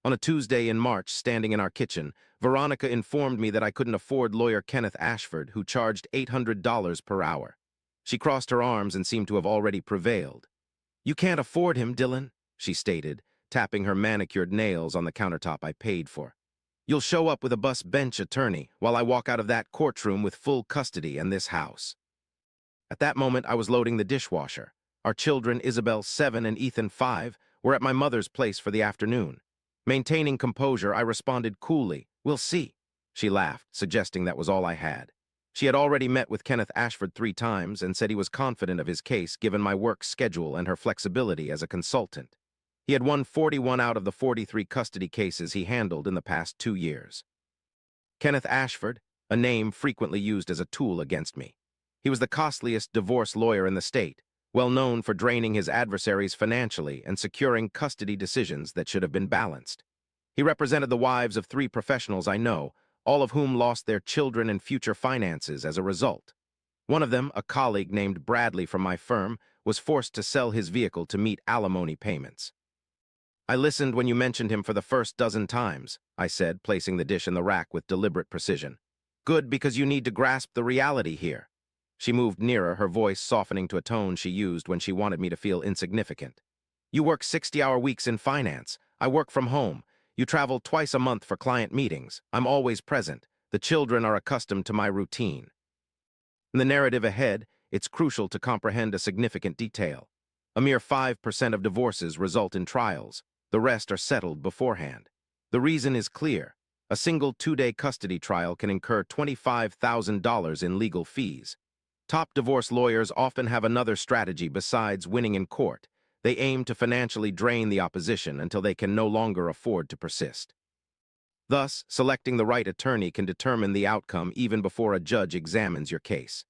On a Tuesday in March, standing in our kitchen, Veronica informed me that I couldn't afford lawyer Kenneth Ashford, who charged $800 per hour. She crossed her arms and seemed to have already prevailed. "You can't afford him, Dylan," she stated, tapping her manicured nails on the countertop I paid for. "You'll show up with a bus bench attorney while I walk out of that courtroom with full custody in this house." At that moment, I was loading the dishwasher. Our children, Isabel, 7, and Ethan, 5, were at my mother's place for the afternoon. Maintaining composure, I responded coolly, "We'll see." She laughed, suggesting that was all I had. She had already met with Kenneth Ashford 3 times and said he was confident of his case given my work schedule and her flexibility as a consultant. He had won 41 out of the 43 custody cases he handled in the past 2 years. Kenneth Ashford, a name frequently used as a tool against me. He was the costliest divorce lawyer in the state, well known for draining his adversaries financially and securing custody decisions that should have been balanced. He represented the wives of 3 professionals I know, all of whom lost their children and future finances as a result. One of them, a colleague named Bradley from my firm, was forced to sell his vehicle to meet alimony payments. "I listened when you mentioned him for the first dozen times," I said, placing the dish in the rack with deliberate precision. "Good, because you need to grasp the reality here." She moved nearer, her voice softening to a tone she used when she wanted me to feel insignificant. "You work 60-hour weeks in finance. I work from home. You travel twice a month for client meetings. I'm always present. The children are accustomed to my routine." In the narrative ahead, it's crucial to comprehend a significant detail. A mere 5% of divorces result in trials. The rest are settled beforehand. The reason is clear. A single 2-day custody trial can incur $25,000 in legal fees. Top divorce lawyers often have another strategy besides winning in court. They aim to financially drain the opposition until they can no longer afford to persist. Thus, selecting the right attorney can determine the outcome even before a judge examines your case.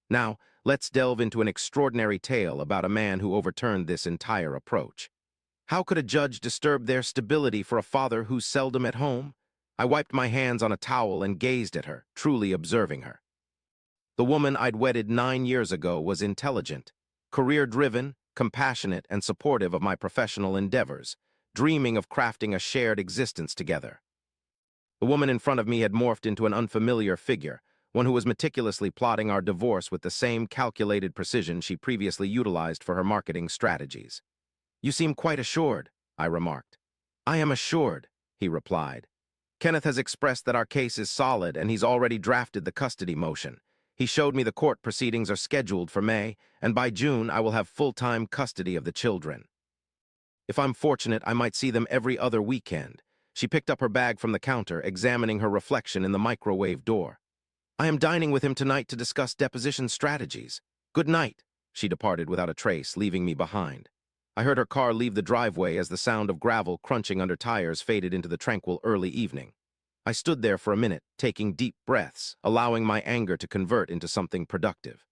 Now, let's delve into an extraordinary tale about a man who overturned this entire approach. How could a judge disturb their stability for a father who's seldom at home? I wiped my hands on a towel and gazed at her, truly observing her. The woman I'd wedded 9 years ago was intelligent, career-driven, compassionate, and supportive of my professional endeavors, dreaming of crafting a shared existence together. The woman in front of me had morphed into an unfamiliar figure, one who was meticulously plotting our divorce with the same calculated precision she previously utilized for her marketing strategies. "You seem quite assured," I remarked. "I am assured," he replied. "Kenneth has expressed that our case is solid and he's already drafted the custody motion. He showed me the court proceedings are scheduled for May, and by June I will have full-time custody of the children. If I'm fortunate, I might see them every other weekend." She picked up her bag from the counter, examining her reflection in the microwave door. "I am dining with him tonight to discuss deposition strategies. Good night." She departed without a trace, leaving me behind. I heard her car leave the driveway as the sound of gravel crunching under tires faded into the tranquil early evening. I stood there for a minute, taking deep breaths, allowing my anger to convert into something productive.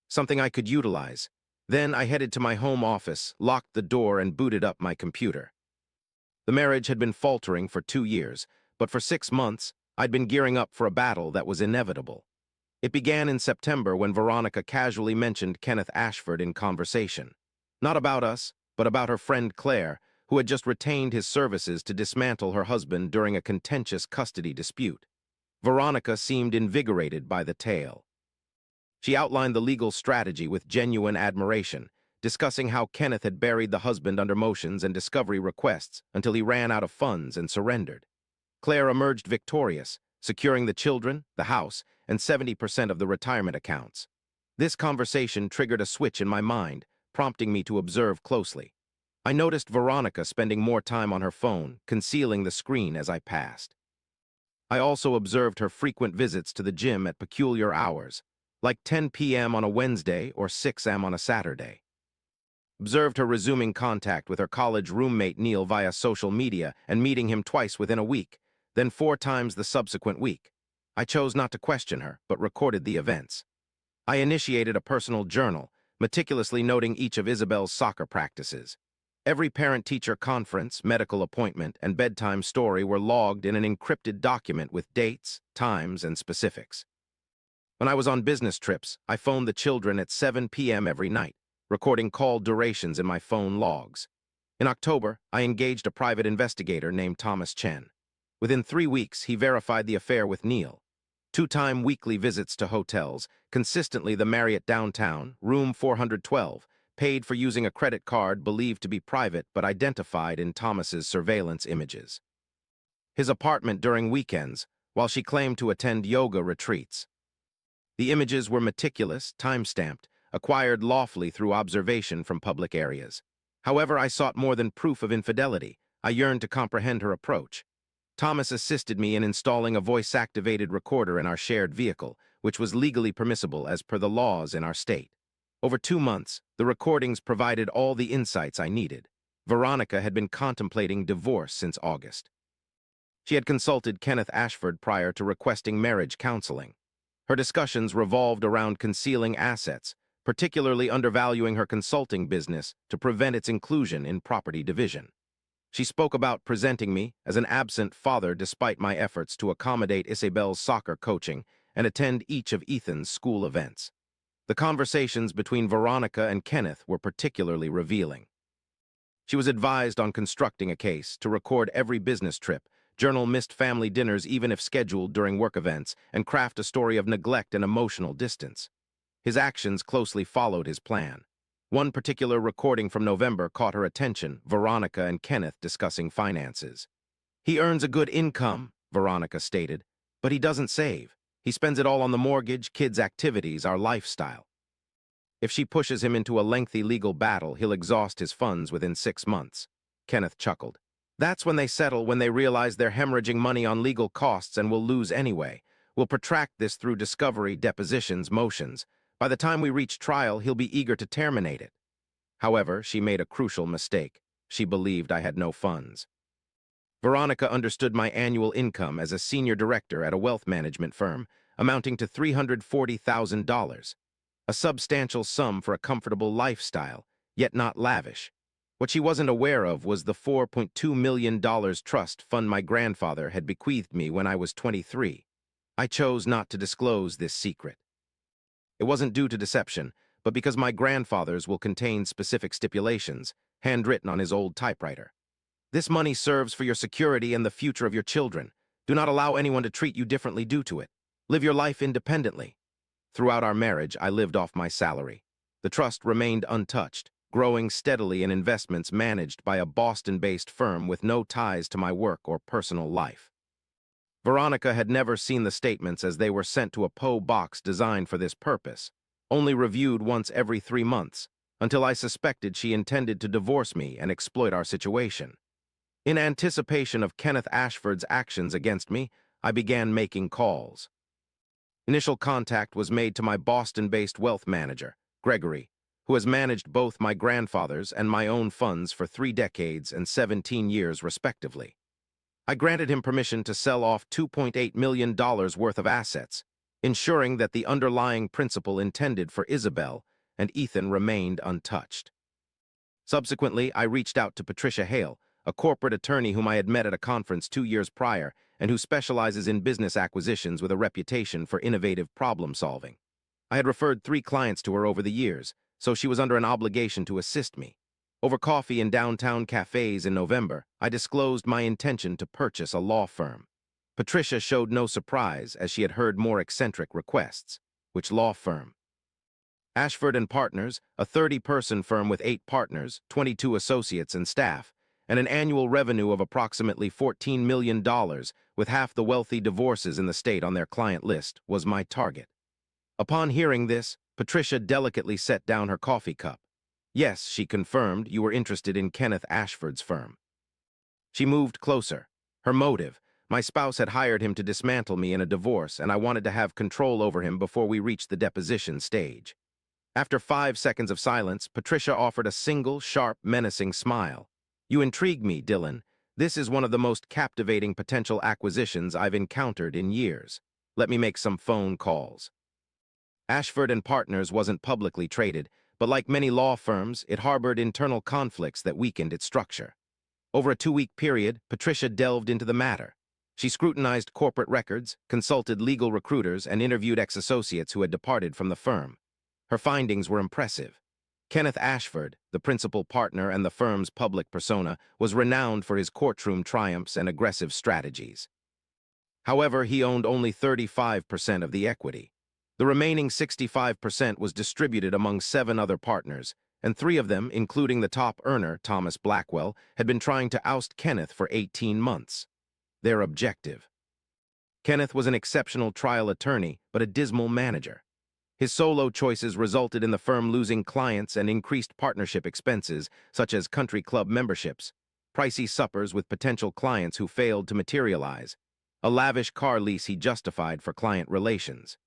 Something I could utilize. Then I headed to my home office, locked the door, and booted up my computer. The marriage had been faltering for 2 years, but for 6 months, I'd been gearing up for a battle that was inevitable. It began in September when Veronica casually mentioned Kenneth Ashford in conversation. Not about us, but about her friend Claire, who had just retained his services to dismantle her husband during a contentious custody dispute. Veronica seemed invigorated by the tale. She outlined the legal strategy with genuine admiration, discussing how Kenneth had buried the husband under motions and discovery requests until he ran out of funds and surrendered. Claire emerged victorious, securing the children, the house, and 70% of the retirement accounts. This conversation triggered a switch in my mind, prompting me to observe closely. I noticed Veronica spending more time on her phone, concealing the screen as I passed. I also observed her frequent visits to the gym at peculiar hours, like 10 p.m. on a Wednesday or 6 a.m. on a Saturday. Observed her resuming contact with her college roommate Neil via social media and meeting him twice within a week, then 4 times the subsequent week. I chose not to question her, but recorded the events. I initiated a personal journal, meticulously noting each of Isabel's soccer practices. Every parent-teacher conference, medical appointment, and bedtime story were logged in an encrypted document with dates, times, and specifics. When I was on business trips, I phoned the children at 7 p.m. every night, recording call durations in my phone logs. In October, I engaged a private investigator named Thomas Chen. Within 3 weeks, he verified the affair with Neil. 2-time weekly visits to hotels, consistently the Marriott downtown, room 412, paid for using a credit card believed to be private but identified in Thomas's surveillance images. His apartment during weekends, while she claimed to attend yoga retreats. The images were meticulous, time-stamped, acquired lawfully through observation from public areas. However, I sought more than proof of infidelity. I yearned to comprehend her approach. Thomas assisted me in installing a voice-activated recorder in our shared vehicle, which was legally permissible as per the laws in our state. Over 2 months, the recordings provided all the insights I needed. Veronica had been contemplating divorce since August. She had consulted Kenneth Ashford prior to requesting marriage counseling. Her discussions revolved around concealing assets, particularly undervaluing her consulting business to prevent its inclusion in property division. She spoke about presenting me as an absent father despite my efforts to accommodate Isabel's soccer coaching and attend each of Ethan's school events. The conversations between Veronica and Kenneth were particularly revealing. She was advised on constructing a case to record every business trip, journal missed family dinners even if scheduled during work events, and craft a story of neglect and emotional distance. His actions closely followed his plan. One particular recording from November caught her attention, Veronica and Kenneth discussing finances. "He earns a good income," Veronica stated, "but he doesn't save. He spends it all on the mortgage, kids' activities, our lifestyle. If she pushes him into a lengthy legal battle, he'll exhaust his funds within 6 months." Kenneth chuckled. "That's when they settle, when they realize they're hemorrhaging money on legal costs and will lose anyway. We'll protract this through discovery, depositions, motions. By the time we reach trial, he'll be eager to terminate it." However, she made a crucial mistake. She believed I had no funds. Veronica understood my annual income as a senior director at a wealth management firm, amounting to $340,000. A substantial sum for a comfortable lifestyle, yet not lavish. What she wasn't aware of was the $4.2 million trust fund my grandfather had bequeathed me when I was 23. I chose not to disclose this secret. It wasn't due to deception, but because my grandfather's will contain specific stipulations, handwritten on his old typewriter. "This money serves for your security and the future of your children. Do not allow anyone to treat you differently due to it. Live your life independently." Throughout our marriage, I lived off my salary. The trust remained untouched, growing steadily in investments managed by a Boston-based firm with no ties to my work or personal life. Veronica had never seen the statements as they were sent to a PO box designed for this purpose, only reviewed once every 3 months, until I suspected she intended to divorce me and exploit our situation. In anticipation of Kenneth Ashford's actions against me, I began making calls. Initial contact was made to my Boston-based wealth manager, Gregory, who has managed both my grandfather's and my own funds for 3 decades and 17 years respectively. I granted him permission to sell off $2.8 million worth of assets, ensuring that the underlying principal intended for Isabel and Ethan remained untouched. Subsequently, I reached out to Patricia Hale, a corporate attorney whom I had met at a conference 2 years prior and who specializes in business acquisitions with a reputation for innovative problem-solving. I had referred 3 clients to her over the years, so she was under an obligation to assist me. Over coffee in downtown cafes in November, I disclosed my intention to purchase a law firm. Patricia showed no surprise as she had heard more eccentric requests. "Which law firm?" "Ashford & Partners, a 30-person firm with 8 partners, 22 associates and staff, and an annual revenue of approximately $14 million, with half the wealthy divorces in the state on their client list, was my target." Upon hearing this, Patricia delicately set down her coffee cup. "Yes," she confirmed, "you were interested in Kenneth Ashford's firm." She moved closer. Her motive: my spouse had hired him to dismantle me in a divorce, and I wanted to have control over him before we reached the deposition stage. After 5 seconds of silence, Patricia offered a single, sharp, menacing smile. "You intrigue me, Dylan. This is one of the most captivating potential acquisitions I've encountered in years. Let me make some phone calls." Ashford & Partners wasn't publicly traded, but like many law firms, it harbored internal conflicts that weakened its structure. Over a 2-week period, Patricia delved into the matter. She scrutinized corporate records, consulted legal recruiters, and interviewed ex-associates who had departed from the firm. Her findings were impressive. Kenneth Ashford, the principal partner and the firm's public persona, was renowned for his courtroom triumphs and aggressive strategies. However, he owned only 35% of the equity. The remaining 65% was distributed among 7 other partners, and 3 of them, including the top earner, Thomas Blackwell, had been trying to oust Kenneth for 18 months. Their objective. Kenneth was an exceptional trial attorney, but a dismal manager. His solo choices resulted in the firm losing clients and increased partnership expenses, such as country club memberships, pricey suppers with potential clients who failed to materialize, a lavish car lease he justified for client relations.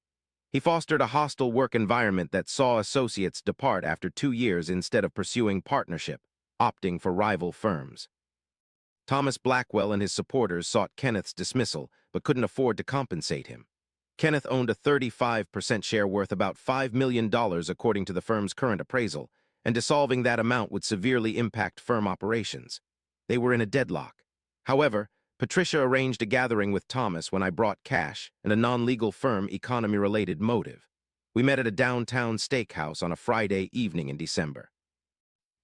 He fostered a hostile work environment that saw associates depart after 2 years instead of pursuing partnership, opting for rival firms. Thomas Blackwell and his supporters sought Kenneth's dismissal, but couldn't afford to compensate him. Kenneth owned a 35% share worth about $5 million according to the firm's current appraisal, and dissolving that amount would severely impact firm operations. They were in a deadlock. However, Patricia arranged a gathering with Thomas when I brought cash and a non-legal firm economy-related motive. We met at a downtown steakhouse on a Friday evening in December.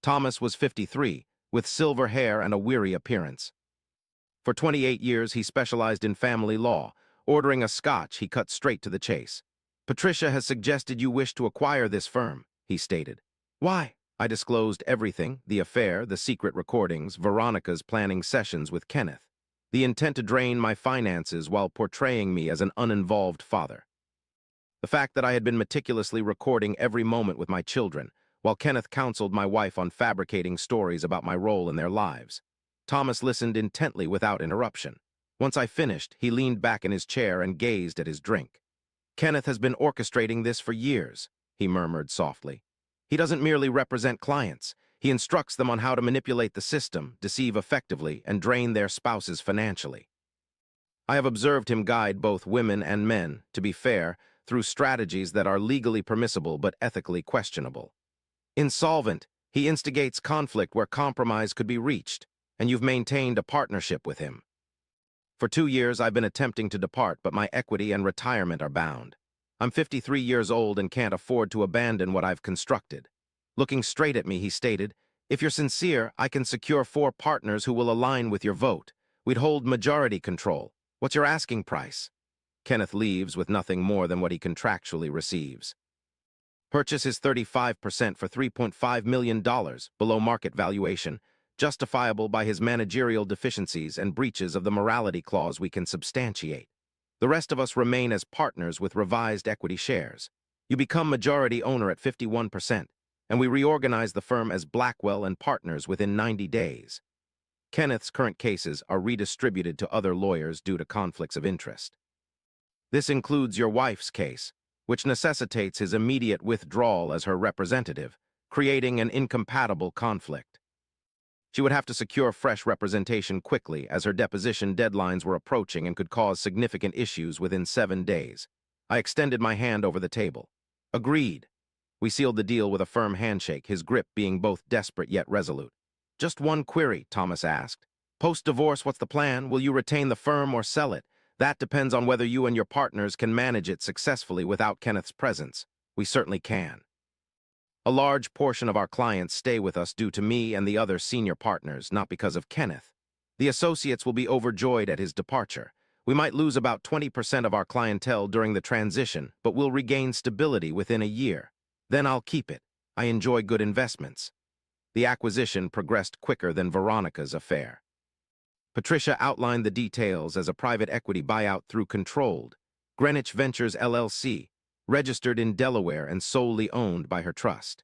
Thomas was 53, with silver hair and a weary appearance. For 28 years, he specialized in family law. Ordering a scotch, he cut straight to the chase. "Patricia has suggested you wish to acquire this firm," he stated. "Why?" I disclosed everything, the affair, the secret recordings, Veronica's planning sessions with Kenneth, the intent to drain my finances while portraying me as an uninvolved father. The fact that I had been meticulously recording every moment with my children, while Kenneth counseled my wife on fabricating stories about my role in their lives. Thomas listened intently without interruption. Once I finished, he leaned back in his chair and gazed at his drink. "Kenneth has been orchestrating this for years," he murmured softly. "He doesn't merely represent clients. He instructs them on how to manipulate the system, deceive effectively, and drain their spouses financially. I have observed him guide both women and men, to be fair, through strategies that are legally permissible but ethically questionable. Insolvent, he instigates conflict where compromise could be reached, and you've maintained a partnership with him. For 2 years, I've been attempting to depart, but my equity and retirement are bound. I'm 53 years old and can't afford to abandon what I've constructed." Looking straight at me, he stated, "If you're sincere, I can secure 4 partners who will align with your vote. We'd hold majority control. What's your asking price?" Kenneth leaves with nothing more than what he contractually receives. Purchase his 35% for $3.5 million, below market valuation, justifiable by his managerial deficiencies and breaches of the morality clause we can substantiate. The rest of us remain as partners with revised equity shares. You become majority owner at 51%, and we reorganize the firm as Blackwell and Partners within 90 days. Kenneth's current cases are redistributed to other lawyers due to conflicts of interest. This includes your wife's case, which necessitates his immediate withdrawal as her representative, creating an incompatible conflict. She would have to secure fresh representation quickly as her deposition deadlines were approaching and could cause significant issues within 7 days. I extended my hand over the table. "Agreed." We sealed the deal with a firm handshake, his grip being both desperate yet resolute. "Just one query," Thomas asked. "Post-divorce, what's the plan? Will you retain the firm or sell it? That depends on whether you and your partners can manage it successfully without Kenneth's presence. We certainly can. A large portion of our clients stay with us due to me and the other senior partners, not because of Kenneth. The associates will be overjoyed at his departure. We might lose about 20% of our clientele during the transition, but we'll regain stability within a year. Then I'll keep it. I enjoy good investments." The acquisition progressed quicker than Veronica's affair. Patricia outlined the details as a private equity buyout through Controlled, Greenwich Ventures LLC, registered in Delaware and solely owned by her trust.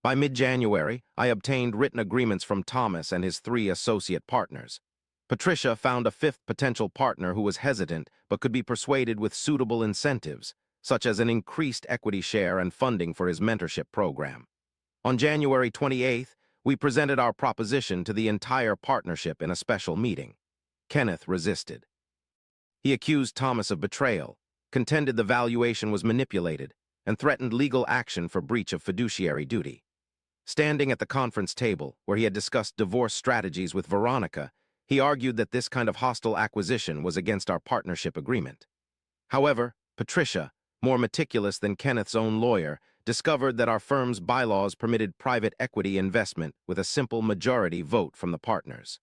By mid-January, I obtained written agreements from Thomas and his 3 associate partners. Patricia found a 5th potential partner who was hesitant but could be persuaded with suitable incentives, such as an increased equity share and funding for his mentorship program. On January 28th, we presented our proposition to the entire partnership in a special meeting. Kenneth resisted. He accused Thomas of betrayal, contended the valuation was manipulated, and threatened legal action for breach of fiduciary duty. Standing at the conference table, where he had discussed divorce strategies with Veronica, he argued that this kind of hostile acquisition was against our partnership agreement. However, Patricia, more meticulous than Kenneth's own lawyer, discovered that our firm's bylaws permitted private equity investment with a simple majority vote from the partners.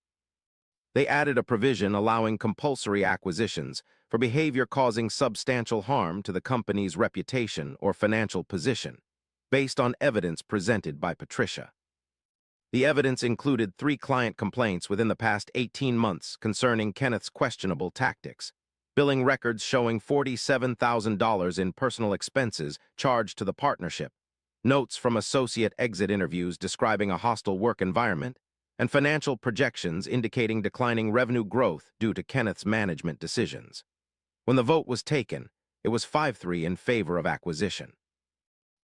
They added a provision allowing compulsory acquisitions for behavior causing substantial harm to the company's reputation or financial position, based on evidence presented by Patricia. The evidence included 3 client complaints within the past 18 months concerning Kenneth's questionable tactics, billing records showing $47,000 in personal expenses charged to the partnership, notes from associate exit interviews describing a hostile work environment, and financial projections indicating declining revenue growth due to Kenneth's management decisions. When the vote was taken, it was 5-3 in favor of acquisition.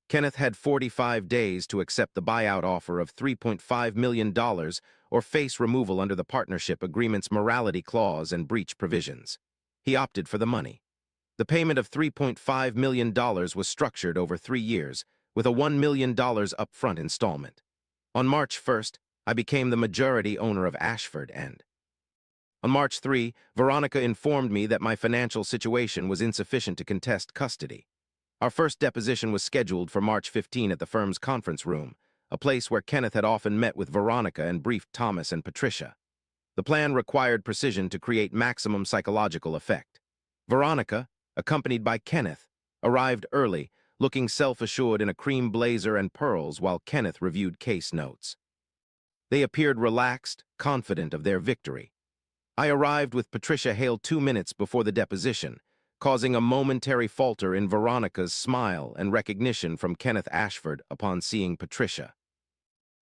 Kenneth had 45 days to accept the buyout offer of $3.5 million or face removal under the partnership agreement's morality clause and breach provisions. He opted for the money. The payment of $3.5 million was structured over 3 years, with a $1 million upfront installment. On March 1st, I became the majority owner of Ashford and on March 3, Veronica informed me that my financial situation was insufficient to contest custody. Our first deposition was scheduled for March 15 at the firm's conference room, a place where Kenneth had often met with Veronica and briefed Thomas and Patricia. The plan required precision to create maximum psychological effect. Veronica, accompanied by Kenneth, arrived early, looking self-assured in a cream blazer and pearls while Kenneth reviewed case notes. They appeared relaxed, confident of their victory. I arrived with Patricia Hale 2 minutes before the deposition, causing a momentary falter in Veronica's smile and recognition from Kenneth Ashford upon seeing Patricia.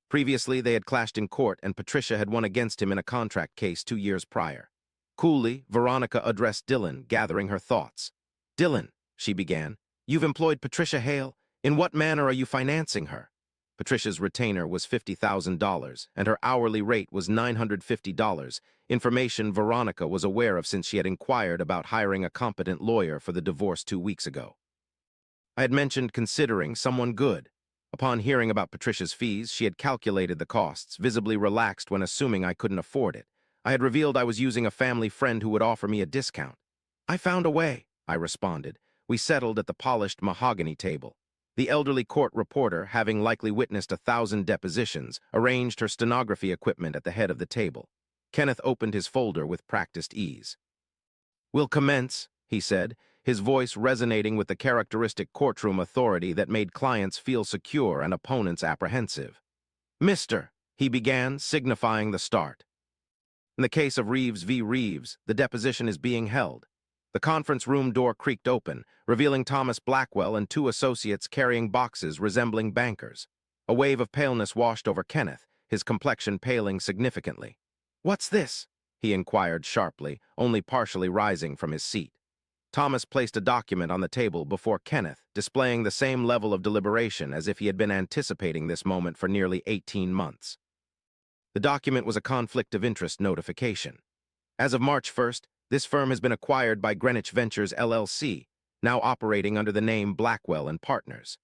Previously, they had clashed in court and Patricia had won against him in a contract case 2 years prior. Coolly, Veronica addressed Dylan, gathering her thoughts. "Dylan," she began, "you've employed Patricia Hale. In what manner are you financing her?" Patricia's retainer was $50,000, and her hourly rate was $950, information Veronica was aware of since she had inquired about hiring a competent lawyer for the divorce 2 weeks ago. I had mentioned considering someone good. Upon hearing about Patricia's fees, she had calculated the costs, visibly relaxed when assuming I couldn't afford it. I had revealed I was using a family friend who would offer me a discount. "I found a way," I responded. We settled at the polished mahogany table. The elderly court reporter, having likely witnessed 1,000 depositions, arranged her stenography equipment at the head of the table. Kenneth opened his folder with practiced ease. "We'll commence," he said, his voice resonating with the characteristic courtroom authority that made clients feel secure and opponents apprehensive. "Mr." he began, signifying the start. "In the case of Reeves v. Reeves, the deposition is being held." The conference room door creaked open, revealing Thomas Blackwell and 2 associates carrying boxes resembling bankers. A wave of paleness washed over Kenneth, his complexion paling significantly. "What's this?" he inquired sharply, only partially rising from his seat. Thomas placed a document on the table before Kenneth, displaying the same level of deliberation as if he had been anticipating this moment for nearly 18 months. The document was a conflict of interest notification. As of March 1st, this firm has been acquired by Greenwich Ventures LLC, now operating under the name Blackwell and Partners.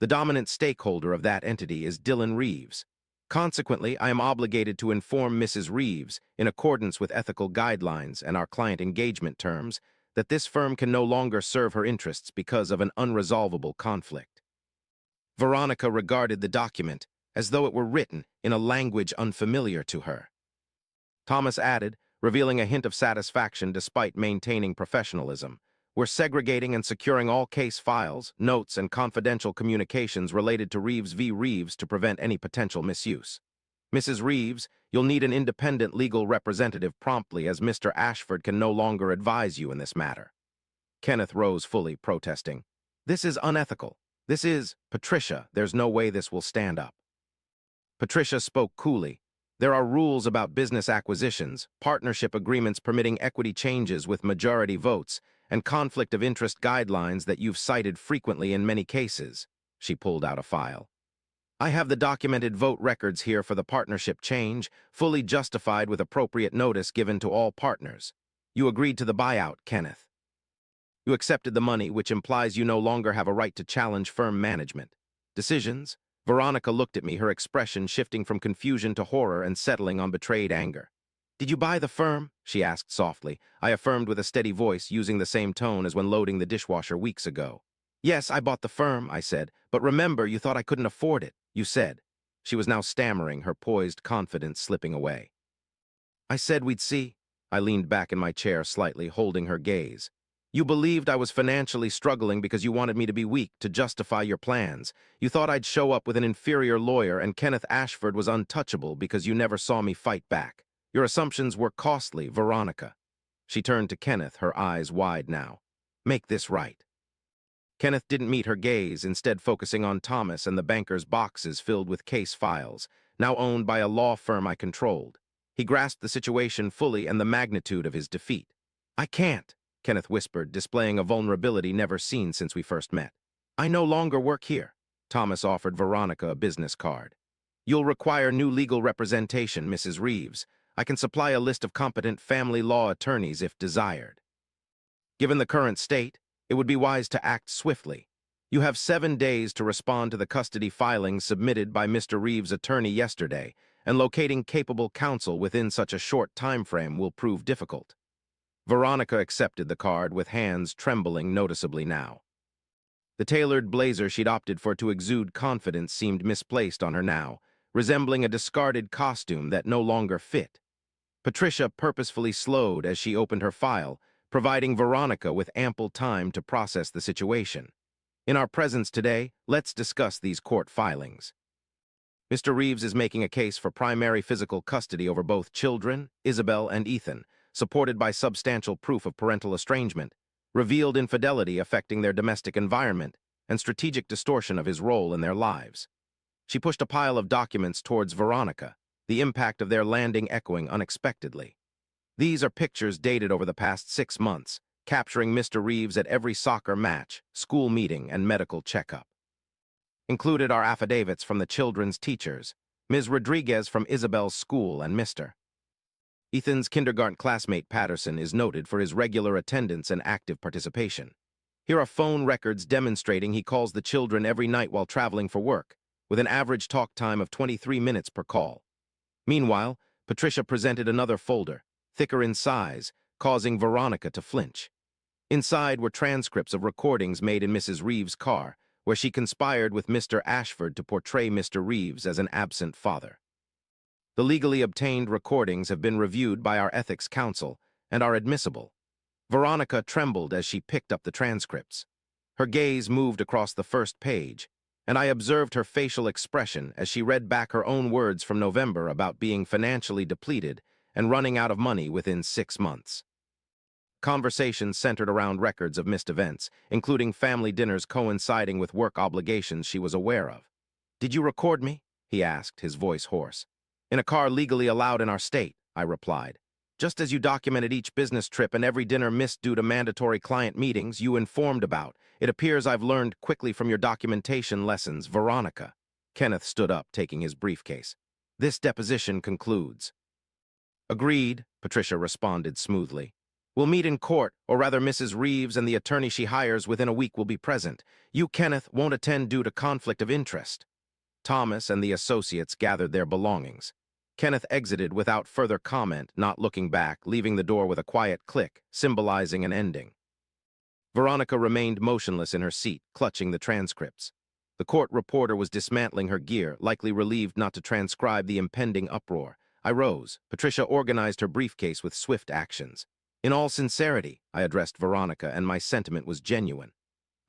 The dominant stakeholder of that entity is Dylan Reeves. Consequently, I am obligated to inform Mrs. Reeves, in accordance with ethical guidelines and our client engagement terms, that this firm can no longer serve her interests because of an unresolvable conflict. Veronica regarded the document as though it were written in a language unfamiliar to her. Thomas added, revealing a hint of satisfaction despite maintaining professionalism, "We're segregating and securing all case files, notes, and confidential communications related to Reeves v. Reeves to prevent any potential misuse. Mrs. Reeves, you'll need an independent legal representative promptly as Mr. Ashford can no longer advise you in this matter." Kenneth rose fully, protesting. "This is unethical. This is, Patricia, there's no way this will stand up." Patricia spoke coolly. "There are rules about business acquisitions, partnership agreements permitting equity changes with majority votes, and conflict of interest guidelines that you've cited frequently in many cases." She pulled out a file. "I have the documented vote records here for the partnership change, fully justified with appropriate notice given to all partners. You agreed to the buyout, Kenneth. You accepted the money, which implies you no longer have a right to challenge firm management. Decisions?" Veronica looked at me, her expression shifting from confusion to horror and settling on betrayed anger. "Did you buy the firm?" she asked softly. I affirmed with a steady voice, using the same tone as when loading the dishwasher weeks ago. Yes, I bought the firm, I said, but remember, you thought I couldn't afford it, you said. She was now stammering, her poised confidence slipping away. I said we'd see. I leaned back in my chair slightly, holding her gaze. You believed I was financially struggling because you wanted me to be weak to justify your plans. You thought I'd show up with an inferior lawyer and Kenneth Ashford was untouchable because you never saw me fight back. Your assumptions were costly, Veronica. She turned to Kenneth, her eyes wide now. Make this right. Kenneth didn't meet her gaze, instead focusing on Thomas and the banker's boxes filled with case files, now owned by a law firm I controlled. He grasped the situation fully and the magnitude of his defeat. I can't, Kenneth whispered, displaying a vulnerability never seen since we first met. I no longer work here. Thomas offered Veronica a business card. You'll require new legal representation, Mrs. Reeves. I can supply a list of competent family law attorneys if desired. Given the current state, it would be wise to act swiftly. You have 7 days to respond to the custody filings submitted by Mr. Reeves' attorney yesterday, and locating capable counsel within such a short time frame will prove difficult. Veronica accepted the card with hands trembling noticeably now. The tailored blazer she'd opted for to exude confidence seemed misplaced on her now, resembling a discarded costume that no longer fit. Patricia purposefully slowed as she opened her file, providing Veronica with ample time to process the situation. In our presence today, let's discuss these court filings. Mr. Reeves is making a case for primary physical custody over both children, Isabel and Ethan, supported by substantial proof of parental estrangement, revealed infidelity affecting their domestic environment, and strategic distortion of his role in their lives. She pushed a pile of documents towards Veronica, the impact of their landing echoing unexpectedly. These are pictures dated over the past 6 months, capturing Mr. Reeves at every soccer match, school meeting, and medical checkup. Included are affidavits from the children's teachers, Ms. Rodriguez from Isabel's school and Mr. Ethan's kindergarten classmate Patterson is noted for his regular attendance and active participation. Here are phone records demonstrating he calls the children every night while traveling for work, with an average talk time of 23 minutes per call. Meanwhile, Patricia presented another folder, thicker in size, causing Veronica to flinch. Inside were transcripts of recordings made in Mrs. Reeves' car, where she conspired with Mr. Ashford to portray Mr. Reeves as an absent father. The legally obtained recordings have been reviewed by our ethics counsel and are admissible. Veronica trembled as she picked up the transcripts. Her gaze moved across the first page, and I observed her facial expression as she read back her own words from November about being financially depleted and running out of money within 6 months. Conversations centered around records of missed events, including family dinners coinciding with work obligations she was aware of. "Did you record me?" he asked, his voice hoarse. "In a car legally allowed in our state," I replied. "Just as you documented each business trip and every dinner missed due to mandatory client meetings you informed about. It appears I've learned quickly from your documentation lessons, Veronica." Kenneth stood up, taking his briefcase. "This deposition concludes." "Agreed," Patricia responded smoothly. "We'll meet in court, or rather Mrs. Reeves and the attorney she hires within a week will be present. You, Kenneth, won't attend due to conflict of interest." Thomas and the associates gathered their belongings. Kenneth exited without further comment, not looking back, leaving the door with a quiet click, symbolizing an ending. Veronica remained motionless in her seat, clutching the transcripts. The court reporter was dismantling her gear, likely relieved not to transcribe the impending uproar. I rose. Patricia organized her briefcase with swift actions. "In all sincerity," I addressed Veronica, and my sentiment was genuine.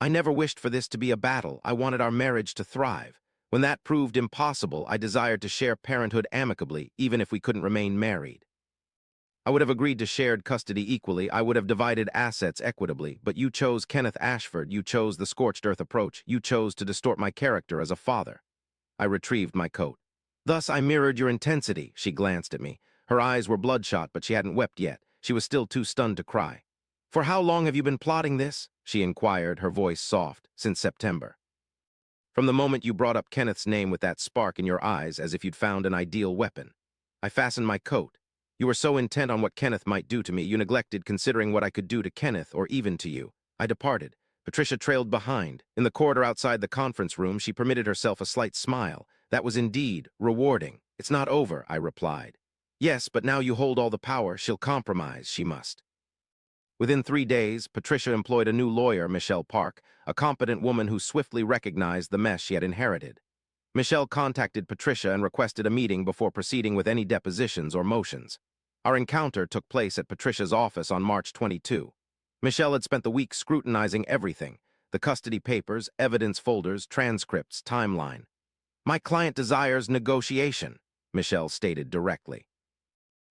"I never wished for this to be a battle. I wanted our marriage to thrive. When that proved impossible, I desired to share parenthood amicably, even if we couldn't remain married. I would have agreed to shared custody equally. I would have divided assets equitably, but you chose Kenneth Ashford. You chose the scorched earth approach. You chose to distort my character as a father." I retrieved my coat. "Thus I mirrored your intensity." She glanced at me. Her eyes were bloodshot, but she hadn't wept yet. She was still too stunned to cry. "For how long have you been plotting this?" she inquired, her voice soft. "Since September. From the moment you brought up Kenneth's name with that spark in your eyes, as if you'd found an ideal weapon. I fastened my coat. You were so intent on what Kenneth might do to me, you neglected considering what I could do to Kenneth or even to you. I departed. Patricia trailed behind. In the corridor outside the conference room, she permitted herself a slight smile. That was indeed rewarding. "It's not over," I replied. "Yes, but now you hold all the power. She'll compromise. She must." Within 3 days, Patricia employed a new lawyer, Michelle Park, a competent woman who swiftly recognized the mess she had inherited. Michelle contacted Patricia and requested a meeting before proceeding with any depositions or motions. Our encounter took place at Patricia's office on March 22. Michelle had spent the week scrutinizing everything: the custody papers, evidence folders, transcripts, timeline. "My client desires negotiation," Michelle stated directly.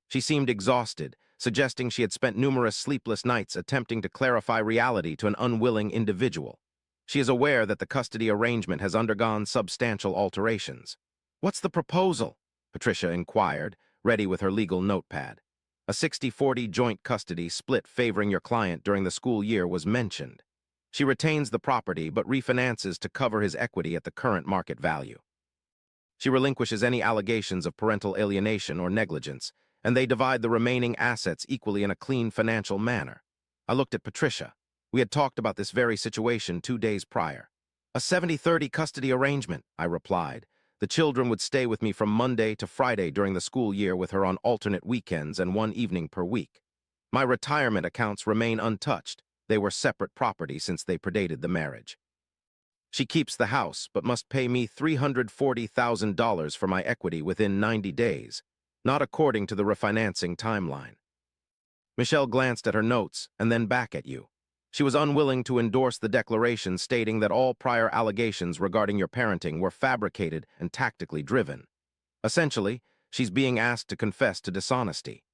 She seemed exhausted, suggesting she had spent numerous sleepless nights attempting to clarify reality to an unwilling individual. She is aware that the custody arrangement has undergone substantial alterations. "What's the proposal?" Patricia inquired, ready with her legal notepad. A 60-40 joint custody split favoring your client during the school year was mentioned. She retains the property but refinances to cover his equity at the current market value. She relinquishes any allegations of parental alienation or negligence, and they divide the remaining assets equally in a clean financial manner. I looked at Patricia. We had talked about this very situation 2 days prior. "A 70-30 custody arrangement," I replied. "The children would stay with me from Monday to Friday during the school year, with her on alternate weekends and one evening per week. My retirement accounts remain untouched. They were separate property since they predated the marriage. She keeps the house, but must pay me $340,000 for my equity within 90 days, not according to the refinancing timeline." Michelle glanced at her notes and then back at you. She was unwilling to endorse the declaration stating that all prior allegations regarding your parenting were fabricated and tactically driven. Essentially, she's being asked to confess to dishonesty.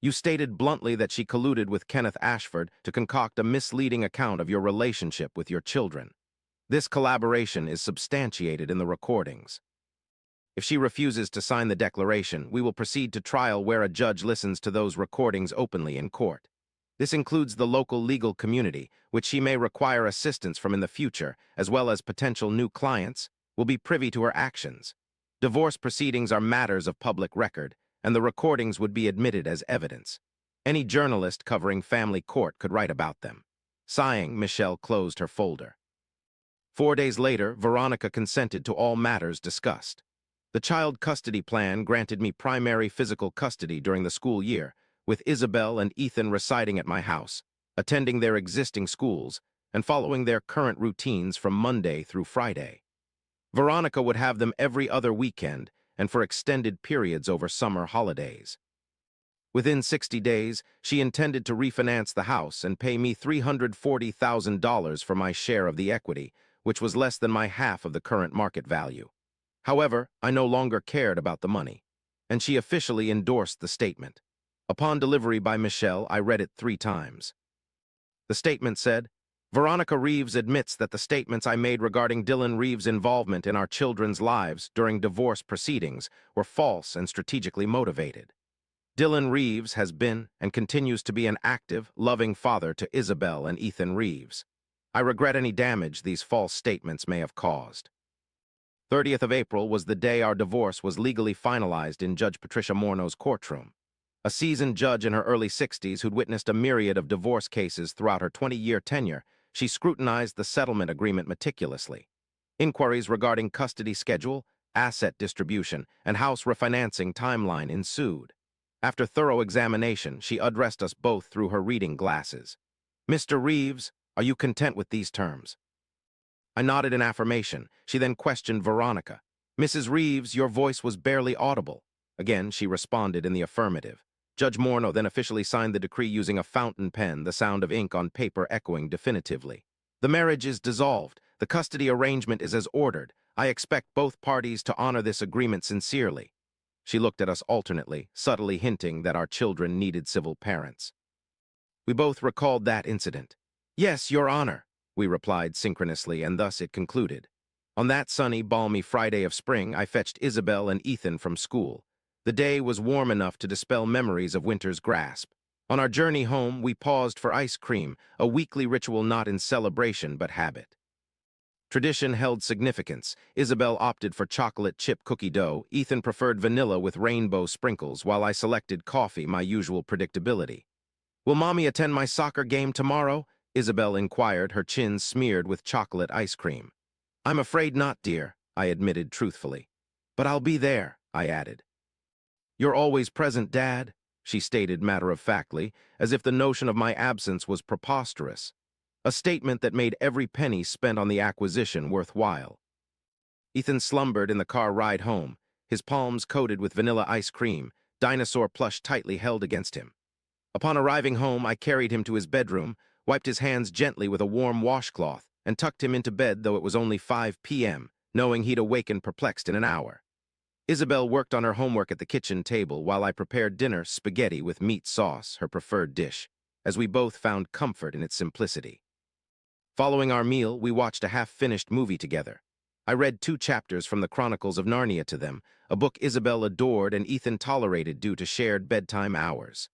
You stated bluntly that she colluded with Kenneth Ashford to concoct a misleading account of your relationship with your children. This collaboration is substantiated in the recordings. If she refuses to sign the declaration, we will proceed to trial where a judge listens to those recordings openly in court. This includes the local legal community, which she may require assistance from in the future, as well as potential new clients, will be privy to her actions. Divorce proceedings are matters of public record, and the recordings would be admitted as evidence. Any journalist covering family court could write about them. Sighing, Michelle closed her folder. 4 days later, Veronica consented to all matters discussed. The child custody plan granted me primary physical custody during the school year, with Isabel and Ethan residing at my house, attending their existing schools, and following their current routines from Monday through Friday. Veronica would have them every other weekend and for extended periods over summer holidays. Within 60 days, she intended to refinance the house and pay me $340,000 for my share of the equity, which was less than my half of the current market value. However, I no longer cared about the money, and she officially endorsed the statement. Upon delivery by Michelle, I read it 3 times. The statement said, "Veronica Reeves admits that the statements I made regarding Dylan Reeves' involvement in our children's lives during divorce proceedings were false and strategically motivated. Dylan Reeves has been and continues to be an active, loving father to Isabel and Ethan Reeves. I regret any damage these false statements may have caused." 30th of April was the day our divorce was legally finalized in Judge Patricia Mornow's courtroom. A seasoned judge in her early 60s who'd witnessed a myriad of divorce cases throughout her 20-year tenure, she scrutinized the settlement agreement meticulously. Inquiries regarding custody schedule, asset distribution, and house refinancing timeline ensued. After thorough examination, she addressed us both through her reading glasses. "Mr. Reeves, are you content with these terms?" I nodded in affirmation. She then questioned Veronica. "Mrs. Reeves, your voice was barely audible." Again, she responded in the affirmative. Judge Mornow then officially signed the decree using a fountain pen, the sound of ink on paper echoing definitively. "The marriage is dissolved. The custody arrangement is as ordered. I expect both parties to honor this agreement sincerely." She looked at us alternately, subtly hinting that our children needed civil parents. We both recalled that incident. "Yes, Your Honor," we replied synchronously, and thus it concluded. On that sunny, balmy Friday of spring, I fetched Isabel and Ethan from school. The day was warm enough to dispel memories of winter's grasp. On our journey home, we paused for ice cream, a weekly ritual not in celebration but habit. Tradition held significance. Isabel opted for chocolate chip cookie dough, Ethan preferred vanilla with rainbow sprinkles, while I selected coffee, my usual predictability. "Will Mommy attend my soccer game tomorrow?" Isabel inquired, her chin smeared with chocolate ice cream. "I'm afraid not, dear," I admitted truthfully. "But I'll be there," I added. "You're always present, Dad." she stated matter-of-factly, as if the notion of my absence was preposterous. A statement that made every penny spent on the acquisition worthwhile. Ethan slumbered in the car ride home, his palms coated with vanilla ice cream, dinosaur plush tightly held against him. Upon arriving home, I carried him to his bedroom, wiped his hands gently with a warm washcloth, and tucked him into bed though it was only 5 p.m., knowing he'd awaken perplexed in an hour. Isabel worked on her homework at the kitchen table while I prepared dinner, spaghetti with meat sauce, her preferred dish, as we both found comfort in its simplicity. Following our meal, we watched a half-finished movie together. I read 2 chapters from the Chronicles of Narnia to them, a book Isabel adored and Ethan tolerated due to shared bedtime hours.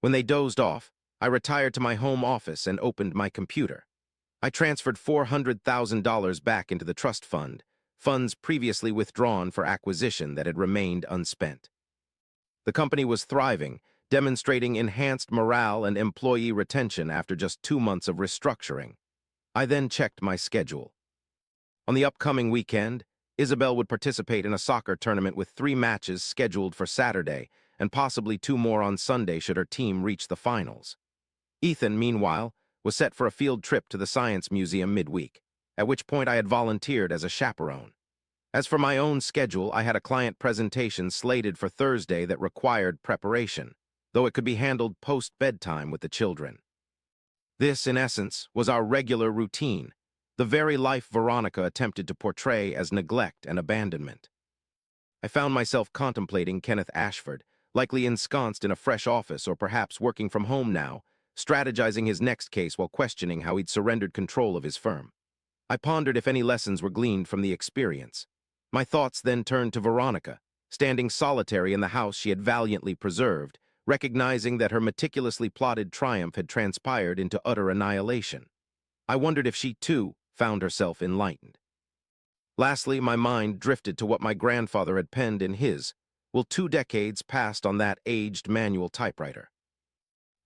When they dozed off, I retired to my home office and opened my computer. I transferred $400,000 back into the trust fund, funds previously withdrawn for acquisition that had remained unspent. The company was thriving, demonstrating enhanced morale and employee retention after just 2 months of restructuring. I then checked my schedule. On the upcoming weekend, Isabel would participate in a soccer tournament with 3 matches scheduled for Saturday and possibly 2 more on Sunday should her team reach the finals. Ethan, meanwhile, was set for a field trip to the Science Museum midweek, at which point I had volunteered as a chaperone. As for my own schedule, I had a client presentation slated for Thursday that required preparation, though it could be handled post-bedtime with the children. This, in essence, was our regular routine, the very life Veronica attempted to portray as neglect and abandonment. I found myself contemplating Kenneth Ashford, likely ensconced in a fresh office or perhaps working from home now, strategizing his next case while questioning how he'd surrendered control of his firm. I pondered if any lessons were gleaned from the experience. My thoughts then turned to Veronica, standing solitary in the house she had valiantly preserved, recognizing that her meticulously plotted triumph had transpired into utter annihilation. I wondered if she, too, found herself enlightened. Lastly, my mind drifted to what my grandfather had penned in his, 2 decades passed on that aged manual typewriter.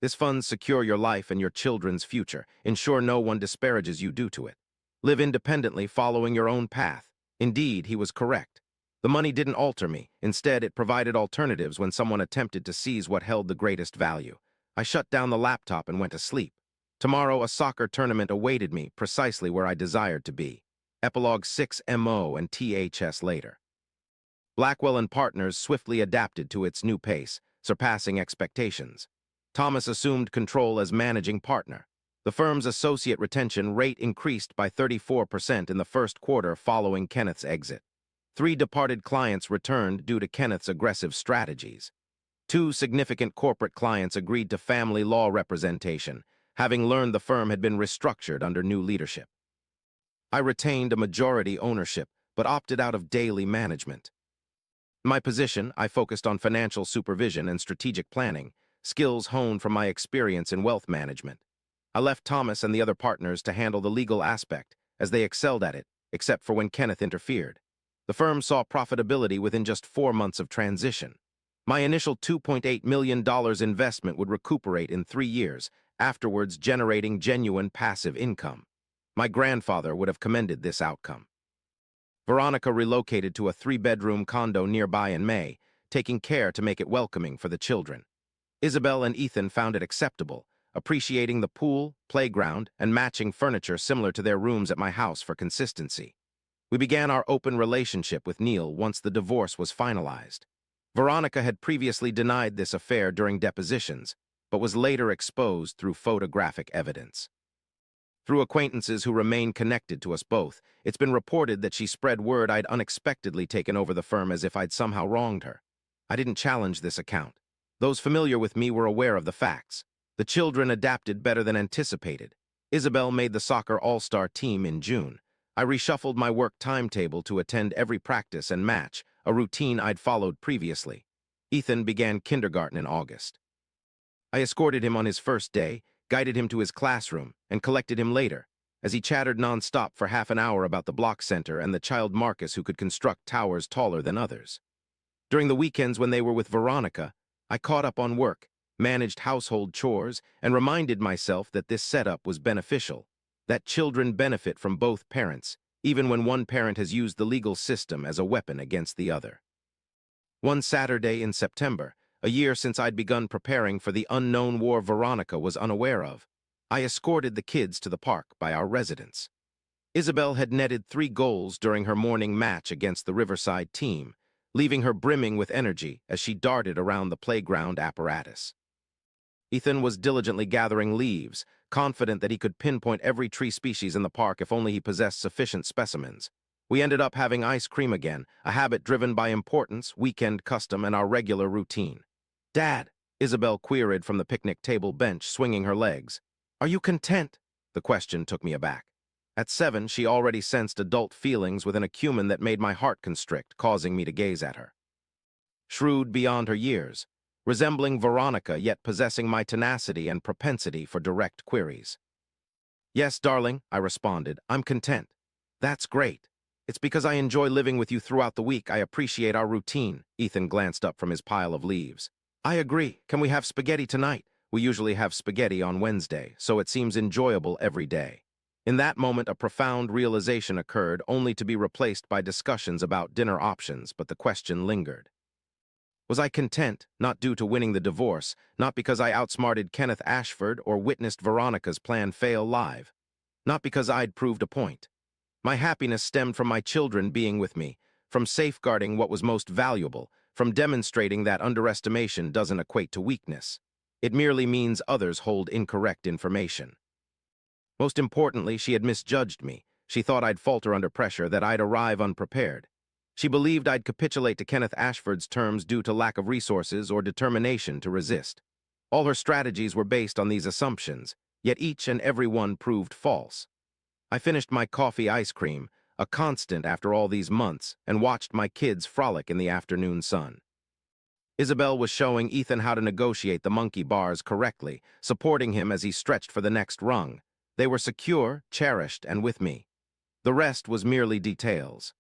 This funds secure your life and your children's future, ensure no one disparages you due to it. Live independently, following your own path. Indeed, he was correct. The money didn't alter me. Instead, it provided alternatives when someone attempted to seize what held the greatest value. I shut down the laptop and went to sleep. Tomorrow, a soccer tournament awaited me, precisely where I desired to be. Epilogue 6MO and THS later. Blackwell and Partners swiftly adapted to its new pace, surpassing expectations. Thomas assumed control as managing partner. The firm's associate retention rate increased by 34% in the first quarter following Kenneth's exit. 3 departed clients returned due to Kenneth's aggressive strategies. 2 significant corporate clients agreed to family law representation, having learned the firm had been restructured under new leadership. I retained a majority ownership, but opted out of daily management. In my position, I focused on financial supervision and strategic planning, skills honed from my experience in wealth management. I left Thomas and the other partners to handle the legal aspect, as they excelled at it, except for when Kenneth interfered. The firm saw profitability within just 4 months of transition. My initial $2.8 million investment would recuperate in 3 years, afterwards generating genuine passive income. My grandfather would have commended this outcome. Veronica relocated to a 3-bedroom condo nearby in May, taking care to make it welcoming for the children. Isabel and Ethan found it acceptable, appreciating the pool, playground, and matching furniture similar to their rooms at my house for consistency. We began our open relationship with Neil once the divorce was finalized. Veronica had previously denied this affair during depositions, but was later exposed through photographic evidence. Through acquaintances who remain connected to us both, it's been reported that she spread word I'd unexpectedly taken over the firm as if I'd somehow wronged her. I didn't challenge this account. Those familiar with me were aware of the facts. The children adapted better than anticipated. Isabel made the soccer all-star team in June. I reshuffled my work timetable to attend every practice and match, a routine I'd followed previously. Ethan began kindergarten in August. I escorted him on his first day, guided him to his classroom, and collected him later, as he chattered nonstop for half an hour about the block center and the child Marcus who could construct towers taller than others. During the weekends when they were with Veronica, I caught up on work, managed household chores, and reminded myself that this setup was beneficial, that children benefit from both parents, even when one parent has used the legal system as a weapon against the other. One Saturday in September, a year since I'd begun preparing for the unknown war Veronica was unaware of. I escorted the kids to the park by our residence. Isabel had netted 3 goals during her morning match against the Riverside team, leaving her brimming with energy as she darted around the playground apparatus. Ethan was diligently gathering leaves, confident that he could pinpoint every tree species in the park if only he possessed sufficient specimens. We ended up having ice cream again, a habit driven by importance, weekend custom, and our regular routine. "Dad," Isabel queried from the picnic table bench, swinging her legs. "Are you content?" The question took me aback. At 7, she already sensed adult feelings with an acumen that made my heart constrict, causing me to gaze at her. Shrewd beyond her years, resembling Veronica yet possessing my tenacity and propensity for direct queries. "Yes, darling," I responded, "I'm content." "That's great. It's because I enjoy living with you throughout the week I appreciate our routine." Ethan glanced up from his pile of leaves. "I agree. Can we have spaghetti tonight? We usually have spaghetti on Wednesday, so it seems enjoyable every day." In that moment, a profound realization occurred, only to be replaced by discussions about dinner options, but the question lingered. Was I content, not due to winning the divorce, not because I outsmarted Kenneth Ashford or witnessed Veronica's plan fail live, not because I'd proved a point. My happiness stemmed from my children being with me, from safeguarding what was most valuable, from demonstrating that underestimation doesn't equate to weakness. It merely means others hold incorrect information. Most importantly, she had misjudged me. She thought I'd falter under pressure, that I'd arrive unprepared. She believed I'd capitulate to Kenneth Ashford's terms due to lack of resources or determination to resist. All her strategies were based on these assumptions, yet each and every one proved false. I finished my coffee ice cream, a constant after all these months, and watched my kids frolic in the afternoon sun. Isabel was showing Ethan how to negotiate the monkey bars correctly, supporting him as he stretched for the next rung. They were secure, cherished, and with me. The rest was merely details.